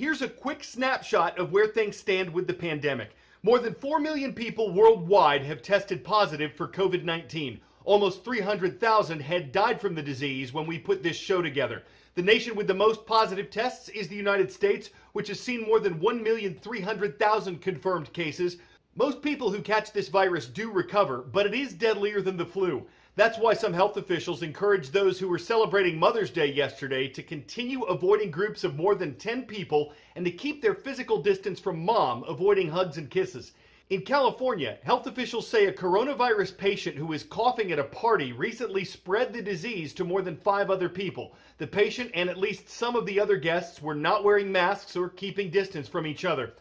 Here's a quick snapshot of where things stand with the pandemic. More than 4 million people worldwide have tested positive for COVID-19. Almost 300,000 had died from the disease when we put this show together. The nation with the most positive tests is the United States, which has seen more than 1,300,000 confirmed cases. Most people who catch this virus do recover, but it is deadlier than the flu. That's why some health officials encourage those who were celebrating Mother's Day yesterday to continue avoiding groups of more than 10 people and to keep their physical distance from mom, avoiding hugs and kisses. In California, health officials say a coronavirus patient who was coughing at a party recently spread the disease to more than 5 other people. The patient and at least some of the other guests were not wearing masks or keeping distance from each other.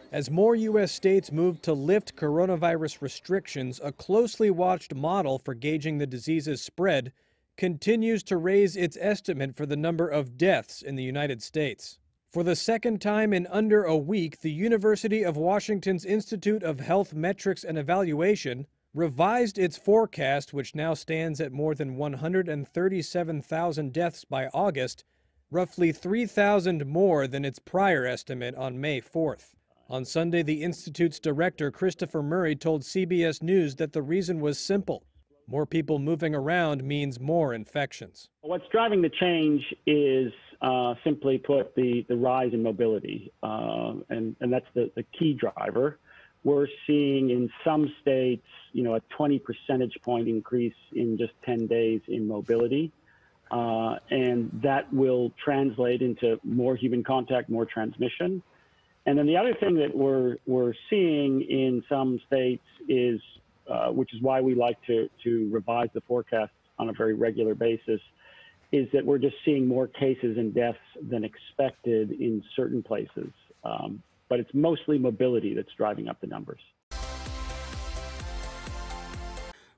As more U.S. states move to lift coronavirus restrictions, a closely watched model for gauging the disease's spread continues to raise its estimate for the number of deaths in the United States. For the second time in under a week, the University of Washington's Institute of Health Metrics and Evaluation revised its forecast, which now stands at more than 137,000 deaths by August, roughly 3,000 more than its prior estimate on May 4th. On Sunday, the Institute's director, Christopher Murray, told CBS News that the reason was simple. More people moving around means more infections. What's driving the change is, simply put, the rise in mobility, and that's the key driver. We're seeing in some states, a 20 percentage point increase in just 10 days in mobility, and that will translate into more human contact, more transmission. And then the other thing that we're seeing in some states is, which is why we like to revise the forecast on a very regular basis, is that we're just seeing more cases and deaths than expected in certain places. But it's mostly mobility that's driving up the numbers.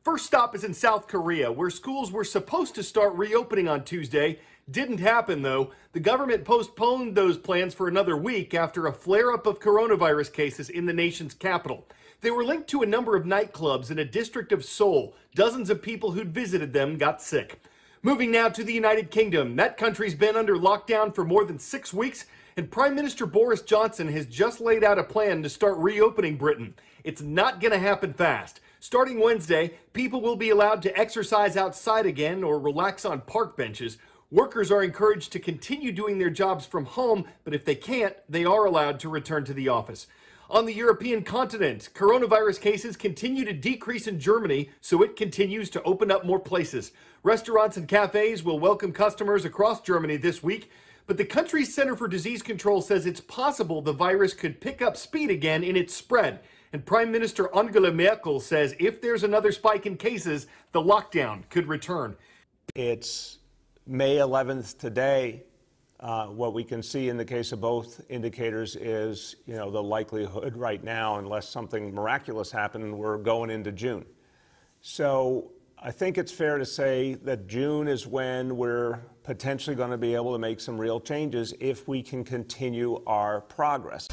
First stop is in South Korea, where schools were supposed to start reopening on Tuesday. Didn't happen, though. The government postponed those plans for another week after a flare-up of coronavirus cases in the nation's capital. They were linked to a number of nightclubs in a district of Seoul. Dozens of people who'd visited them got sick. Moving now to the United Kingdom. That country's been under lockdown for more than 6 weeks, and Prime Minister Boris Johnson has just laid out a plan to start reopening Britain. It's not going to happen fast. Starting Wednesday, people will be allowed to exercise outside again or relax on park benches. Workers are encouraged to continue doing their jobs from home, but if they can't, they are allowed to return to the office. On the European continent, coronavirus cases continue to decrease in Germany, so it continues to open up more places. Restaurants and cafes will welcome customers across Germany this week, but the country's Center for Disease Control says it's possible the virus could pick up speed again in its spread. And Prime Minister Angela Merkel says if there's another spike in cases, the lockdown could return. It's May 11th today. What we can see in the case of both indicators is, the likelihood right now, unless something miraculous happened, we're going into June. So I think it's fair to say that June is when we're potentially going to be able to make some real changes if we can continue our progress.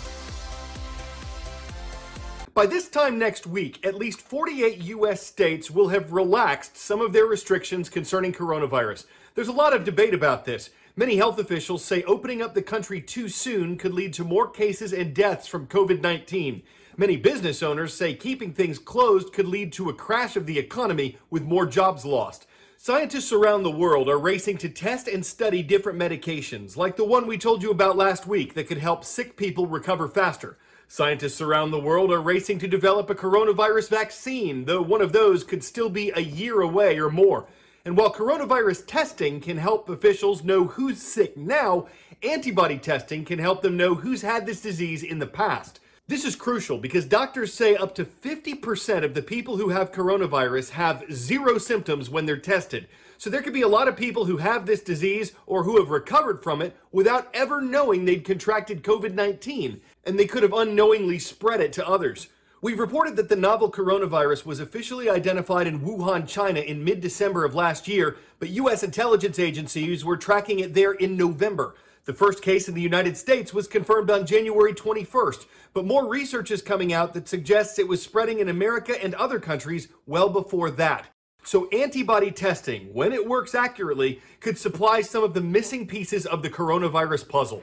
By this time next week, at least 48 U.S. states will have relaxed some of their restrictions concerning coronavirus. There's a lot of debate about this. Many health officials say opening up the country too soon could lead to more cases and deaths from COVID-19. Many business owners say keeping things closed could lead to a crash of the economy with more jobs lost. Scientists around the world are racing to test and study different medications, like the one we told you about last week that could help sick people recover faster. Scientists around the world are racing to develop a coronavirus vaccine, though one of those could still be a year away or more. And while coronavirus testing can help officials know who's sick now, antibody testing can help them know who's had this disease in the past. This is crucial because doctors say up to 50% of the people who have coronavirus have 0 symptoms when they're tested. So there could be a lot of people who have this disease or who have recovered from it without ever knowing they'd contracted COVID-19, and they could have unknowingly spread it to others. We've reported that the novel coronavirus was officially identified in Wuhan, China in mid-December of last year, but U.S. intelligence agencies were tracking it there in November. The first case in the United States was confirmed on January 21st, but more research is coming out that suggests it was spreading in America and other countries well before that. So antibody testing, when it works accurately, could supply some of the missing pieces of the coronavirus puzzle.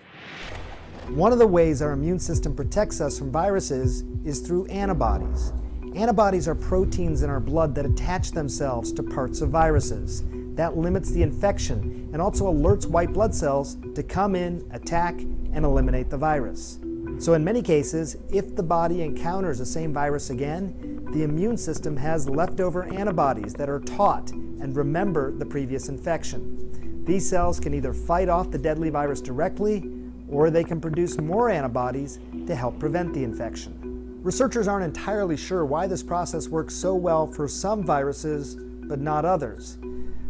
One of the ways our immune system protects us from viruses is through antibodies. Antibodies are proteins in our blood that attach themselves to parts of viruses. That limits the infection and also alerts white blood cells to come in, attack, and eliminate the virus. So in many cases, if the body encounters the same virus again, the immune system has leftover antibodies that are taught and remember the previous infection. These cells can either fight off the deadly virus directly, or they can produce more antibodies to help prevent the infection. Researchers aren't entirely sure why this process works so well for some viruses, but not others.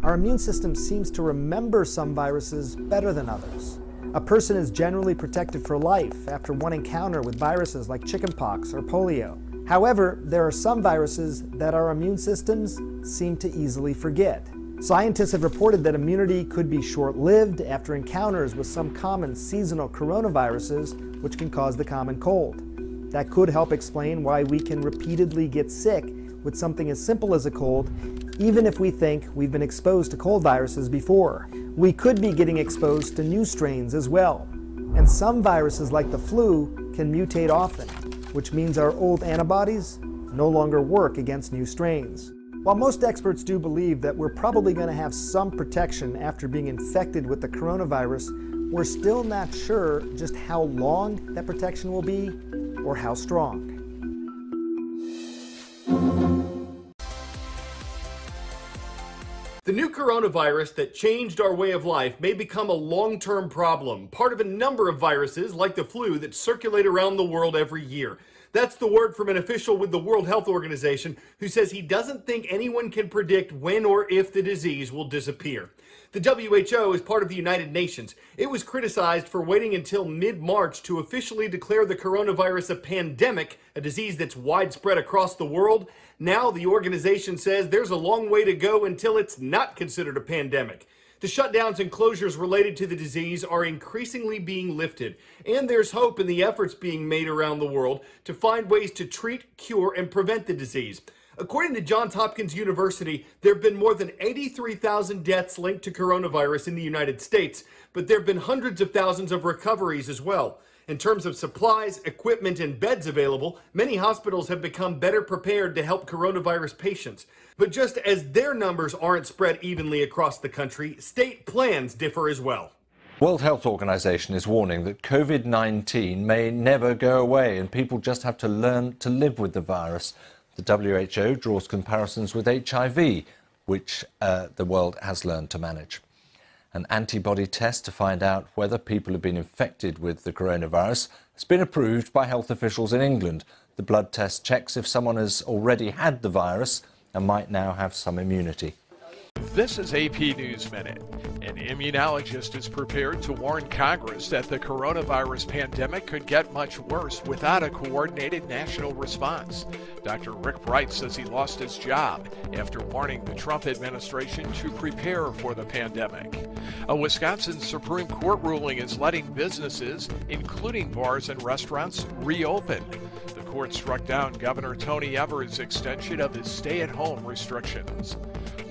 Our immune system seems to remember some viruses better than others. A person is generally protected for life after one encounter with viruses like chickenpox or polio. However, there are some viruses that our immune systems seem to easily forget. Scientists have reported that immunity could be short-lived after encounters with some common seasonal coronaviruses, which can cause the common cold. That could help explain why we can repeatedly get sick with something as simple as a cold, even if we think we've been exposed to cold viruses before. We could be getting exposed to new strains as well. And some viruses, like the flu, can mutate often, which means our old antibodies no longer work against new strains. While most experts do believe that we're probably going to have some protection after being infected with the coronavirus, we're still not sure just how long that protection will be or how strong. The new coronavirus that changed our way of life may become a long-term problem, part of a number of viruses like the flu that circulate around the world every year. That's the word from an official with the World Health Organization who says he doesn't think anyone can predict when or if the disease will disappear. The WHO is part of the United Nations. It was criticized for waiting until mid-March to officially declare the coronavirus a pandemic, a disease that's widespread across the world. Now the organization says there's a long way to go until it's not considered a pandemic. The shutdowns and closures related to the disease are increasingly being lifted, and there's hope in the efforts being made around the world to find ways to treat, cure, and prevent the disease. According to Johns Hopkins University, there have been more than 83,000 deaths linked to coronavirus in the United States, but there have been hundreds of thousands of recoveries as well. In terms of supplies, equipment, and beds available, many hospitals have become better prepared to help coronavirus patients. But just as their numbers aren't spread evenly across the country, state plans differ as well. World Health Organization is warning that COVID-19 may never go away and people just have to learn to live with the virus. The WHO draws comparisons with HIV, which the world has learned to manage. An antibody test to find out whether people have been infected with the coronavirus has been approved by health officials in England. The blood test checks if someone has already had the virus and might now have some immunity. This is AP News Minute. An immunologist is prepared to warn Congress that the coronavirus pandemic could get much worse without a coordinated national response. Dr. Rick Bright says he lost his job after warning the Trump administration to prepare for the pandemic. A Wisconsin Supreme Court ruling is letting businesses, including bars and restaurants, reopen. The court struck down Governor Tony Evers' extension of his stay-at-home restrictions.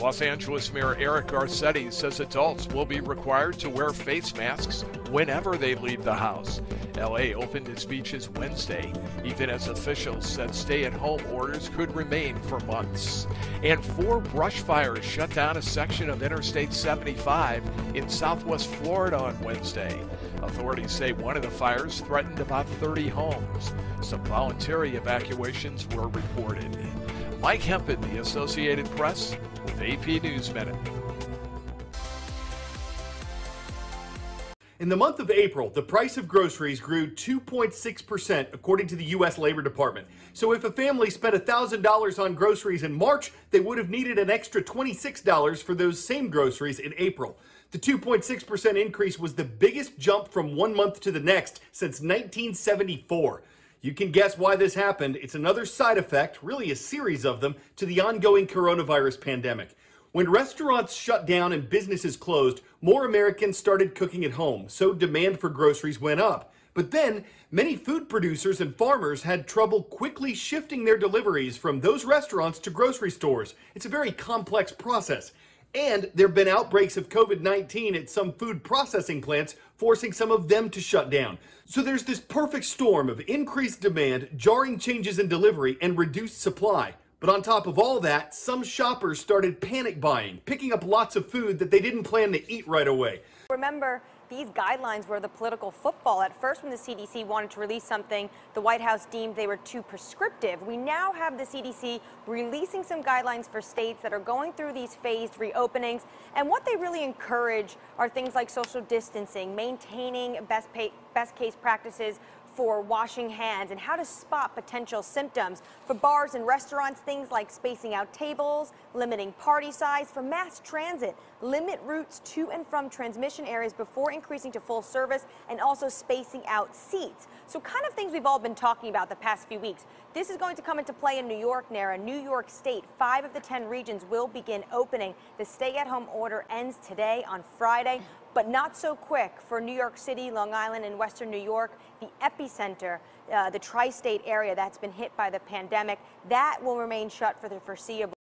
Los Angeles Mayor Eric Garcetti says adults will be required to wear face masks whenever they leave the house. LA opened its beaches Wednesday, even as officials said stay-at-home orders could remain for months. And 4 brush fires shut down a section of Interstate 75 in southwest Florida on Wednesday. Authorities say one of the fires threatened about 30 homes. Some voluntary evacuations were reported. Mike Hempen, the Associated Press, with AP News Minute. In the month of April, the price of groceries grew 2.6% according to the U.S. Labor Department. So if a family spent $1,000 on groceries in March, they would have needed an extra $26 for those same groceries in April. The 2.6% increase was the biggest jump from one month to the next since 1974. You can guess why this happened. It's another side effect, really a series of them, to the ongoing coronavirus pandemic. When restaurants shut down and businesses closed, more Americans started cooking at home, so demand for groceries went up. But then, many food producers and farmers had trouble quickly shifting their deliveries from those restaurants to grocery stores. It's a very complex process. And there have been outbreaks of COVID-19 at some food processing plants, forcing some of them to shut down. So there's this perfect storm of increased demand, jarring changes in delivery, and reduced supply. But on top of all that, some shoppers started panic buying, picking up lots of food that they didn't plan to eat right away. Remember, these guidelines were the political football. At first, when the CDC wanted to release something, the White House deemed they were too prescriptive. We now have the CDC releasing some guidelines for states that are going through these phased reopenings. And what they really encourage are things like social distancing, maintaining best case practices for washing hands, and how to spot potential symptoms. For bars and restaurants, things like spacing out tables, limiting party size. For mass transit, limit routes to and from transmission areas before increasing to full service, and also spacing out seats. So kind of things we've all been talking about the past few weeks. This is going to come into play in New York, Nara. New York State, 5 of the 10 regions will begin opening. The stay-at-home order ends today on Friday. But not so quick for New York City, Long Island, and Western New York, the epicenter, the tri-state area that's been hit by the pandemic. That will remain shut for the foreseeable.